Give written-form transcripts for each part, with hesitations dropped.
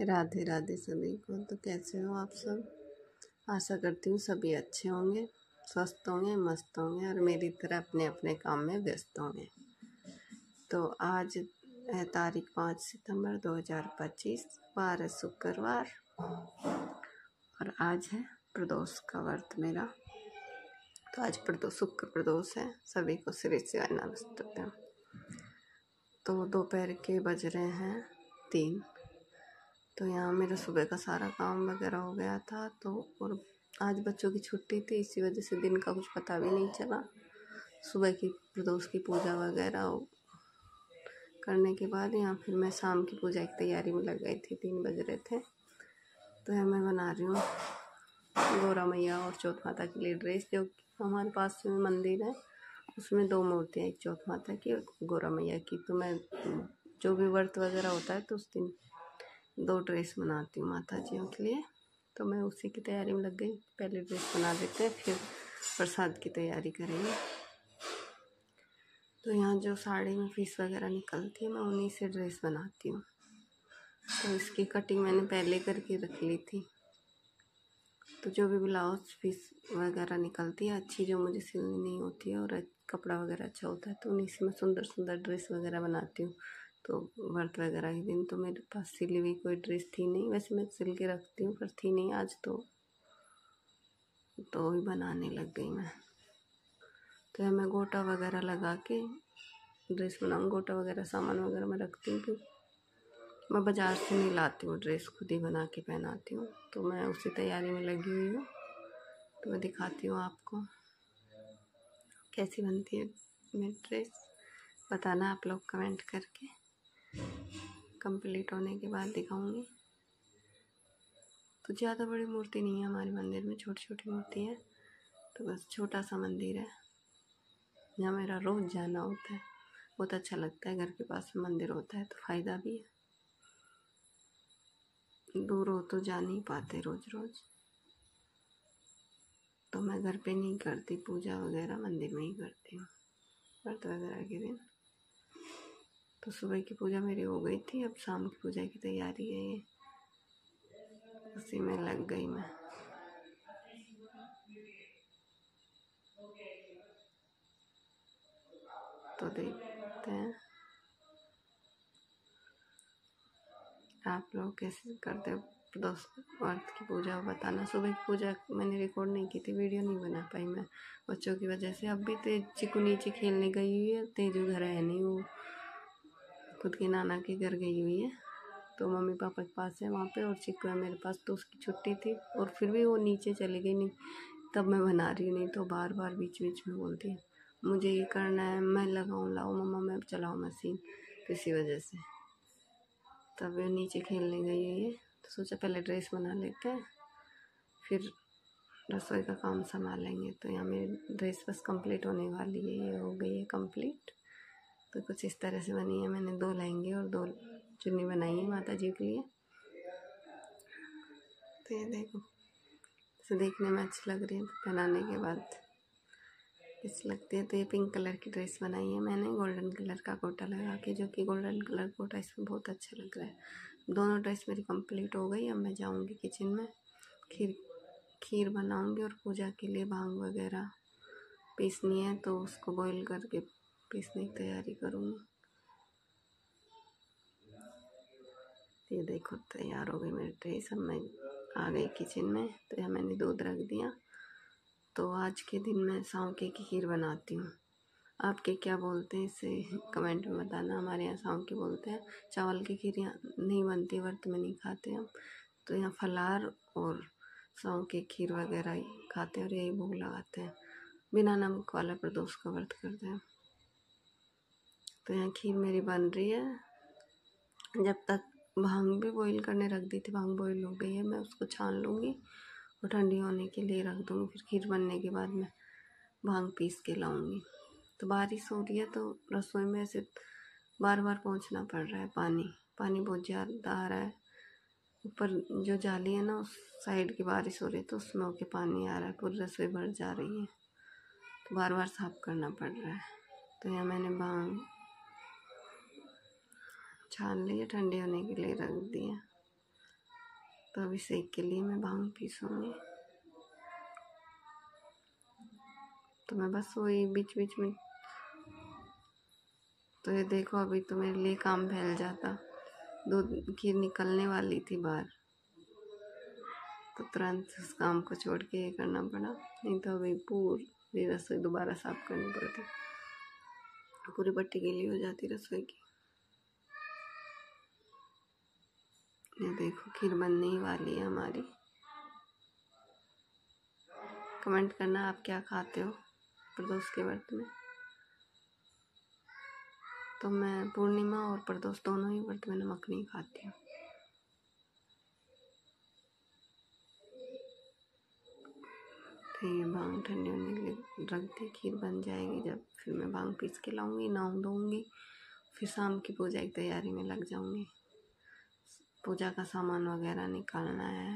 राधे राधे सभी को। तो कैसे हो आप सब? आशा करती हूँ सभी अच्छे होंगे, स्वस्थ होंगे, मस्त होंगे और मेरी तरह अपने अपने काम में व्यस्त होंगे। तो आज है तारीख 5 सितंबर 2025, वार है शुक्रवार और आज है प्रदोष का व्रत मेरा। तो आज शुक्र प्रदोष है। सभी को श्री शिवाय नमस्ते। तो दोपहर के बज रहे हैं 3। तो यहाँ मेरा सुबह का सारा काम वगैरह हो गया था। तो और आज बच्चों की छुट्टी थी, इसी वजह से दिन का कुछ पता भी नहीं चला। सुबह की प्रदोष की पूजा वगैरह करने के बाद यहाँ फिर मैं शाम की पूजा की तैयारी में लग गई थी। 3 बज रहे थे। तो यहाँ मैं बना रही हूँ गौरा मैया और चौथ माता के लिए ड्रेस। जो हमारे पास में मंदिर है उसमें 2 मूर्तियाँ, एक चौथ माता की और गौरा मैया की। तो मैं जो भी व्रत वगैरह होता है तो उस दिन 2 ड्रेस बनाती हूँ माता जियों के लिए। तो मैं उसी की तैयारी में लग गई। पहले ड्रेस बना देते हैं, फिर प्रसाद की तैयारी करेंगे। तो यहाँ जो साड़ी में फीस वगैरह निकलती है मैं उन्हीं से ड्रेस बनाती हूँ। तो इसकी कटिंग मैंने पहले करके रख ली थी। तो जो भी ब्लाउज फीस वगैरह निकलती है अच्छी, जो मुझे सिलनी नहीं होती है और कपड़ा वगैरह अच्छा होता है, तो उन्हीं से मैं सुंदर सुंदर ड्रेस वगैरह बनाती हूँ। तो व्रत वगैरह के दिन तो मेरे पास सिली हुई कोई ड्रेस थी नहीं। वैसे मैं सिल के रखती हूँ पर थी नहीं आज, तो ही बनाने लग गई मैं। तो मैं गोटा वगैरह लगा के ड्रेस बनाऊँ। गोटा वगैरह सामान वगैरह मैं रखती हूँ क्योंकि मैं बाज़ार से नहीं लाती हूँ ड्रेस, खुद ही बना के पहनाती हूँ। तो मैं उसी तैयारी में लगी हुई हूँ। तो मैं दिखाती हूँ आपको कैसी बनती है मेरी ड्रेस। बताना आप लोग कमेंट करके। कंप्लीट होने के बाद दिखाऊंगी। तो ज़्यादा बड़ी मूर्ति नहीं है हमारे मंदिर में, छोटी छोटी मूर्ति है। तो बस छोटा सा मंदिर है, यहाँ मेरा रोज़ जाना होता है। बहुत अच्छा लगता है, घर के पास में मंदिर होता है तो फ़ायदा भी है। दूर हो तो जा नहीं पाते रोज़ रोज़। तो मैं घर पे नहीं करती पूजा वगैरह, मंदिर में ही करती हूँ व्रत वगैरह के दिन। तो सुबह की पूजा मेरी हो गई थी, अब शाम की पूजा की तैयारी है ये, उसी में लग गई मैं। तो देखते हैं आप लोग कैसे करते हो प्रदोष व्रत की पूजा, बताना। सुबह की पूजा मैंने रिकॉर्ड नहीं की थी, वीडियो नहीं बना पाई मैं बच्चों की वजह से। अब भी तेज चिकू नीचे खेलने गई हुई है, तेजू घर है नहीं, वो खुद के नाना के घर गई हुई है। तो मम्मी पापा के पास है वहाँ पे, और चिकू है मेरे पास। तो उसकी छुट्टी थी और फिर भी वो नीचे चली गई। नहीं तब मैं बना रही, नहीं तो बार बार बीच बीच में बोलती है मुझे ये करना है, मैं लगाऊँ, लाओ मम्मा, मैं चलाऊँ मशीन। तो इसी वजह से तब वो नीचे खेलने गई हुई है। तो सोचा पहले ड्रेस बना लेते हैं, फिर रसोई का काम संभालेंगे। तो यहाँ मेरी ड्रेस बस कंप्लीट होने वाली है, ये हो गई है कंप्लीट। तो कुछ इस तरह से बनी है। मैंने 2 लहंगे और 2 चुन्नी बनाई है माता जी के लिए। तो ये देखो, इसे देखने में अच्छी लग रही है, पहनाने के बाद अच्छी लगती है। तो ये पिंक कलर की ड्रेस बनाई है मैंने, गोल्डन कलर का गोटा लगा के, जो कि गोल्डन कलर गोटा इसमें बहुत अच्छा लग रहा है। दोनों ड्रेस मेरी कंप्लीट हो गई। अब मैं जाऊंगी किचन में, खीर बनाऊंगी और पूजा के लिए भांग वगैरह पीसनी है, तो उसको बॉईल करके पीसने की तैयारी करूँगी। ये देखो तैयार हो गई मेरी ड्रेस। अब मैं आ गई किचन में। तो यहाँ मैंने दूध रख दिया। तो आज के दिन मैं सौंके की खीर बनाती हूँ। आपके क्या बोलते हैं इसे कमेंट में बताना। हमारे यहाँ सौंके बोलते हैं। चावल की खीर यहाँ नहीं बनती, व्रत में नहीं खाते हम। तो यहाँ फलार और सौंके खीर वगैरह खाते हैं और यही भोग लगाते हैं। बिना नमक वाला प्रदोष का व्रत करते हैं। तो यहाँ खीर मेरी बन रही है। जब तक भांग भी बॉईल करने रख दी थी, भांग बॉईल हो गई है, मैं उसको छान लूँगी और ठंडी होने के लिए रख दूँगी। फिर खीर बनने के बाद मैं भांग पीस के लाऊँगी। तो बारिश हो रही है तो रसोई में ऐसे बार बार पोंछना पड़ रहा है। पानी बहुत ज़्यादा आ रहा है। ऊपर जो जाली है ना, उस साइड की बारिश हो रही है तो उसमें होके पानी आ रहा है, पूरी रसोई भर जा रही है। तो बार बार साफ करना पड़ रहा है। तो यहाँ मैंने भांग छान ली है, ठंडी होने के लिए रख दिया। तो अभिषेक के लिए मैं भांग पीसूंगी। तो मैं बस वही बीच बीच में, तो ये देखो अभी तो मेरे लिए काम फैल जाता। दूध खीर निकलने वाली थी बाहर, तो तुरंत उस काम को छोड़ के ये करना पड़ा, नहीं तो अभी पूरी रसोई दोबारा साफ करनी पड़ती, पूरी पट्टी गीली हो जाती रसोई की। ये देखो खीर बनने ही वाली है हमारी। कमेंट करना आप क्या खाते हो प्रदोष के व्रत में। तो मैं पूर्णिमा और प्रदोष दोनों ही व्रत में नमक नहीं खाती हूँ। तो ये भांग ठंडी होने के लिए रख दी, खीर बन जाएगी जब फिर मैं भांग पीस के लाऊंगी, नहा धोऊंगी, फिर शाम की पूजा की तैयारी में लग जाऊंगी। पूजा का सामान वगैरह निकालना है।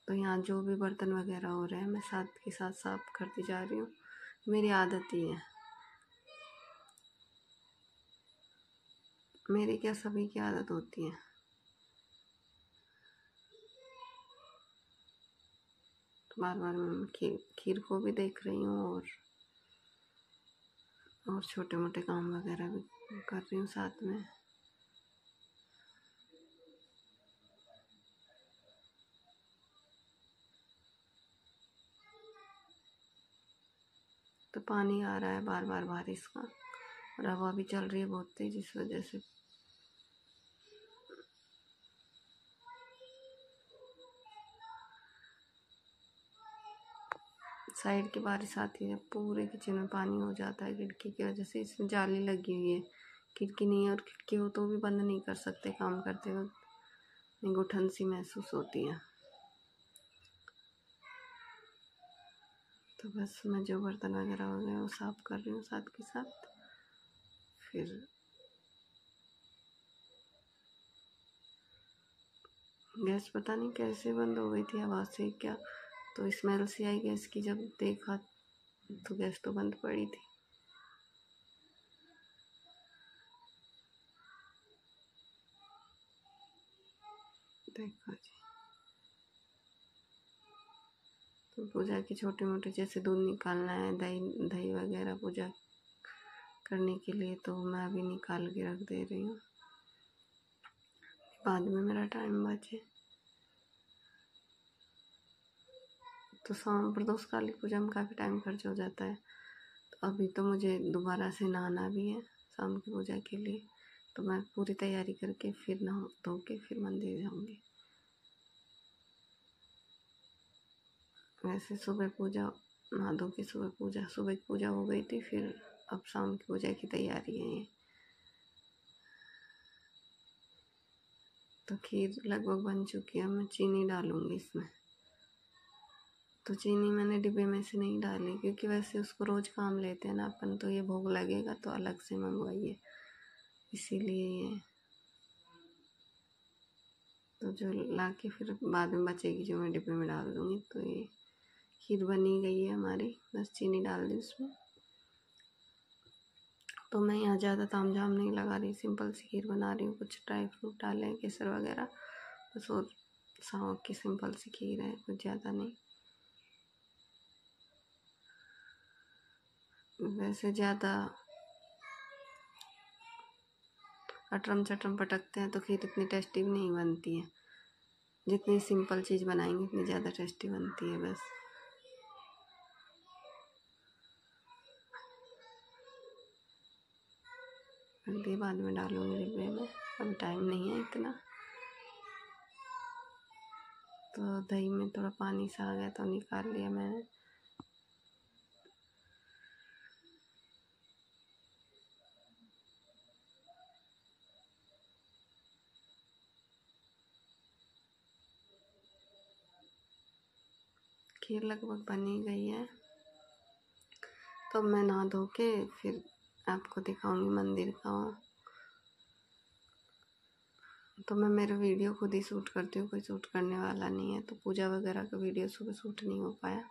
तो यहाँ जो भी बर्तन वगैरह हो रहे हैं मैं साथ के साथ साफ करती जा रही हूँ, मेरी आदत ही है। मेरी क्या, सभी की आदत होती है। तो बार बार मैं खीर को भी देख रही हूँ और छोटे मोटे काम वगैरह भी कर रही हूँ साथ में। तो पानी आ रहा है बार बार बारिश का, और हवा भी चल रही है बहुत तेज, इस वजह से साइड की बारिश आती है, पूरे किचन में पानी हो जाता है खिड़की की वजह से। इसमें जाली लगी हुई है, खिड़की नहीं है, और खिड़की हो तो भी बंद नहीं कर सकते काम करते वक्त, घुटन सी महसूस होती है। तो बस मैं जो बर्तन वगैरह हो गए वो साफ कर रही हूँ साथ के साथ। फिर गैस पता नहीं कैसे बंद हो गई थी, आवाज़ से क्या तो स्मेल सी आई गैस की, जब देखा तो गैस तो बंद पड़ी थी। देखो जी, तो पूजा की छोटे मोटे जैसे दूध निकालना है, दही वगैरह पूजा करने के लिए, तो मैं अभी निकाल के रख दे रही हूँ, बाद में मेरा टाइम बचे। तो शाम प्रदोष काली पूजा में काफ़ी टाइम खर्च हो जाता है। तो अभी तो मुझे दोबारा से नहाना भी है शाम की पूजा के लिए, तो मैं पूरी तैयारी करके फिर नहा धो के फिर मंदिर जाऊँगी। वैसे सुबह पूजा, नहा धो के सुबह की पूजा हो गई थी, फिर अब शाम की पूजा की तैयारी है ये। तो खीर लगभग बन चुकी है, मैं चीनी डालूंगी इसमें। तो चीनी मैंने डिब्बे में से नहीं डाली, क्योंकि वैसे उसको रोज़ काम लेते हैं ना अपन, तो ये भोग लगेगा तो अलग से मंगवाइए, इसीलिए ये। तो जो ला के फिर बाद में बचेगी जो मैं डिब्बे में डाल दूँगी। तो ये खीर बनी गई है हमारी, बस चीनी डाल दी उसमें। तो मैं यहाँ ज़्यादा तामझाम नहीं लगा रही, सिंपल सी खीर बना रही हूँ, कुछ ड्राई फ्रूट डाले, केसर वगैरह बस, और साव की सिंपल सी खीर है, कुछ ज़्यादा नहीं। वैसे ज़्यादा अटरम चटरम पटकते हैं तो खीर इतनी टेस्टी भी नहीं बनती है, जितनी सिंपल चीज़ बनाएंगे उतनी ज़्यादा टेस्टी बनती है। बस रख दिए, बाद में डालूंगी डिब्बे में, अभी टाइम नहीं है इतना। तो दही में थोड़ा पानी सा आ गया तो निकाल लिया मैंने। खीर लगभग बनी गई है, तो मैं नहा धो के फिर आपको दिखाऊंगी मंदिर का। तो मैं मेरे वीडियो खुद ही शूट करती हूँ, कोई शूट करने वाला नहीं है, तो पूजा वगैरह का वीडियो सुबह शूट नहीं हो पाया,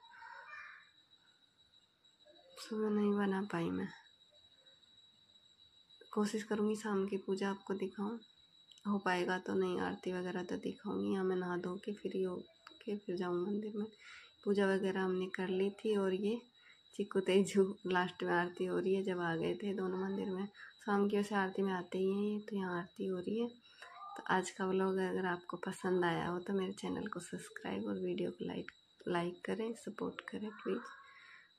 सुबह नहीं बना पाई मैं। कोशिश करूँगी शाम की पूजा आपको दिखाऊं। हो पाएगा तो नहीं, आरती वगैरह तो दिखाऊंगी। यहाँ मैं नहा धो के फ्री हो के फिर जाऊँ मंदिर में। पूजा वगैरह हमने कर ली थी और ये चिक्कू तेजू लास्ट में आरती हो रही है। जब आ गए थे दोनों मंदिर में, शाम की वैसे आरती में आते ही हैं, तो यहाँ आरती हो रही है। तो आज का व्लॉग अगर आपको पसंद आया हो तो मेरे चैनल को सब्सक्राइब और वीडियो को लाइक करें, सपोर्ट करें प्लीज़।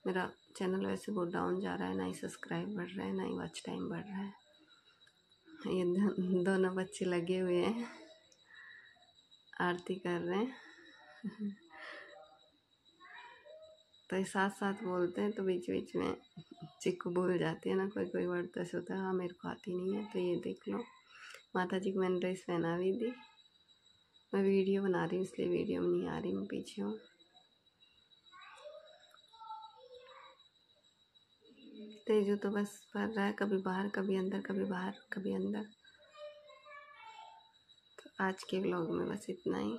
मेरा चैनल वैसे बहुत डाउन जा रहा है, ना ही सब्सक्राइब बढ़ रहा है, ना ही वॉच टाइम बढ़ रहा है। ये दोनों बच्चे लगे हुए हैं, आरती कर रहे हैं। तो साथ साथ बोलते हैं तो बीच बीच में चिक्कू बोल जाती है ना, कोई कोई वर्ड तो ऐसे होता है हाँ मेरे को आती नहीं है। तो ये देख लो, माता जी को मैंने ड्रेस पहना भी दी। मैं वीडियो बना रही हूँ इसलिए वीडियो में नहीं आ रही, मैं पीछे हूँ। तेजू तो बस पढ़ रहा है, कभी बाहर कभी अंदर, कभी बाहर कभी अंदर। तो आज के व्लॉग में बस इतना ही।